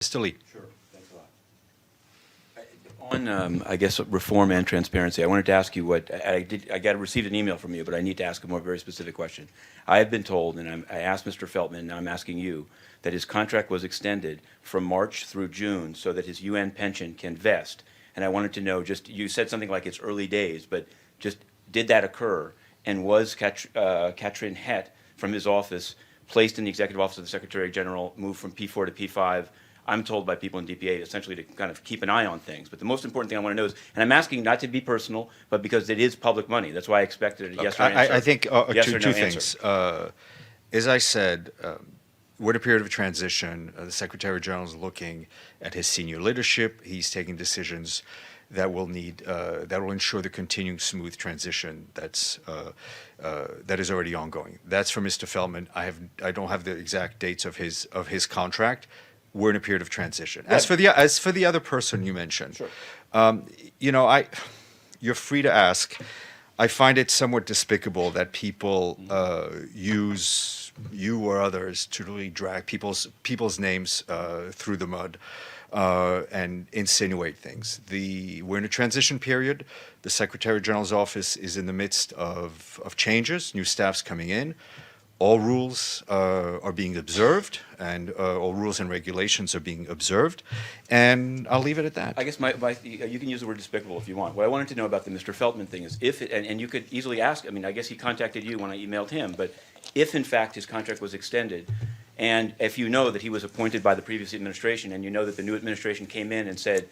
Mr. Lee. Sure. Thanks a lot. On, I guess, reform and transparency, I wanted to ask you what I received an email from you, but I need to ask a more very specific question. I have been told, and I asked Mr. Feltman, and I'm asking you, that his contract was extended from March through June so that his UN pension can vest. And I wanted to know, just, you said something like it's early days, but just, did that occur? And was Katrin Het from his office placed in the executive office of the Secretary General, moved from P4 to P5? I'm told by people in DPA essentially to kind of keep an eye on things. But the most important thing I want to know is, and I'm asking not to be personal, but because it is public money. That's why I expected a yes or no answer. I think yes two or no things. answer. As I said, we're in a period of transition. The Secretary General is looking at his senior leadership. He's taking decisions that will ensure the continuing smooth transition that is already ongoing. That's for Mr. Feltman. I don't have the exact dates of his contract. We're in a period of transition. As for the other person you mentioned, Sure. You're free to ask. I find it somewhat despicable that people use you or others to really drag people's names through the mud and insinuate things. We're in a transition period. The Secretary General's office is in the midst of changes, new staff's coming in. All rules are being observed, and all rules and regulations are being observed, and I'll leave it at that. I guess you can use the word despicable if you want. What I wanted to know about the Mr. Feltman thing is if it, and you could easily ask, I mean, I guess he contacted you when I emailed him, but if in fact his contract was extended, and if you know that he was appointed by the previous administration, and you know that the new administration came in and said,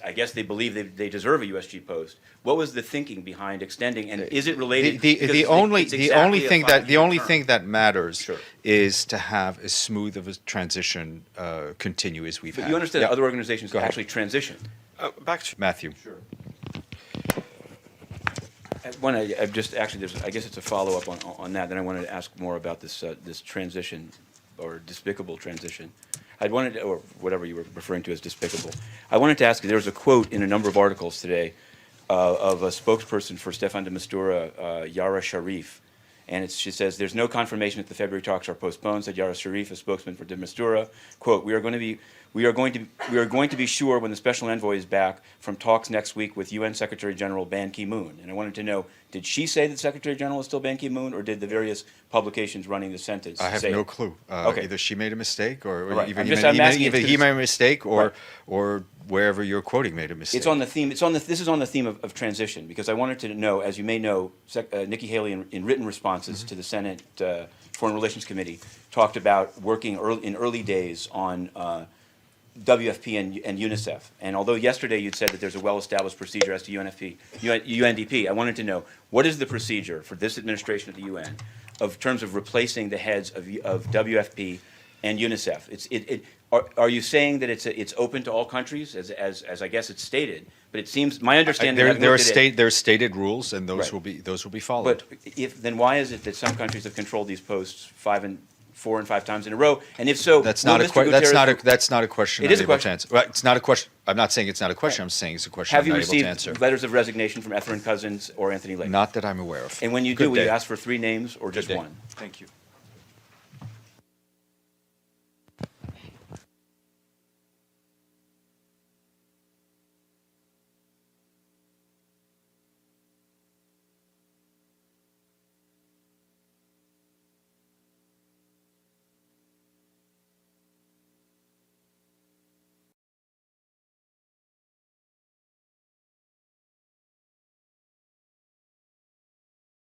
I guess they believe they deserve a USG post. What was the thinking behind extending, and is it related? The only thing that matters Sure. is to have as smooth of a transition continue as we've But had. you understand that other organizations Go ahead. actually transition. Back to Matthew. Sure. I guess it's a follow-up on that. Then I wanted to ask more about this transition, or despicable transition. Or whatever you were referring to as despicable. I wanted to ask you, there was a quote in a number of articles today of a spokesperson for Stefan de Mistura, Yara Sharif. And she says, there's no confirmation that the February talks are postponed, said Yara Sharif, a spokesman for de Mistura. Quote, we are going to be sure when the special envoy is back from talks next week with UN Secretary General Ban Ki-moon. And I wanted to know, did she say that Secretary General is still Ban Ki-moon, or did the various publications running the sentence I have say no it? clue. Okay. Either she made a mistake, or Right. either I'm he asking made a mistake, Right. or wherever you're quoting made a mistake. It's on the theme. This is on the theme of transition, because I wanted to know, as you may know, Nikki Haley, in written responses to the Senate Foreign Relations Committee, talked about working in early days on WFP and UNICEF. And although yesterday you'd said that there's a well-established procedure as to UNDP, I wanted to know, what is the procedure for this administration at the UN of terms of replacing the heads of WFP and UNICEF? Are you saying that it's open to all countries, as I guess it's stated? But it seems, my understanding, there are stated rules, and those Right. will be followed. But then why is it that some countries have controlled these posts 4 and 5 times in a row? And if so, That's not a question. It is a I'm able question. to answer. Right, it's not a question. I'm not saying it's not a question. I'm saying it's a question Have I'm you not able to answer. received letters of resignation from Etherin Cousins or Anthony Lake? Not that I'm aware of. And when you Good do, will you day. ask for 3 names or just Good day. one? Thank you.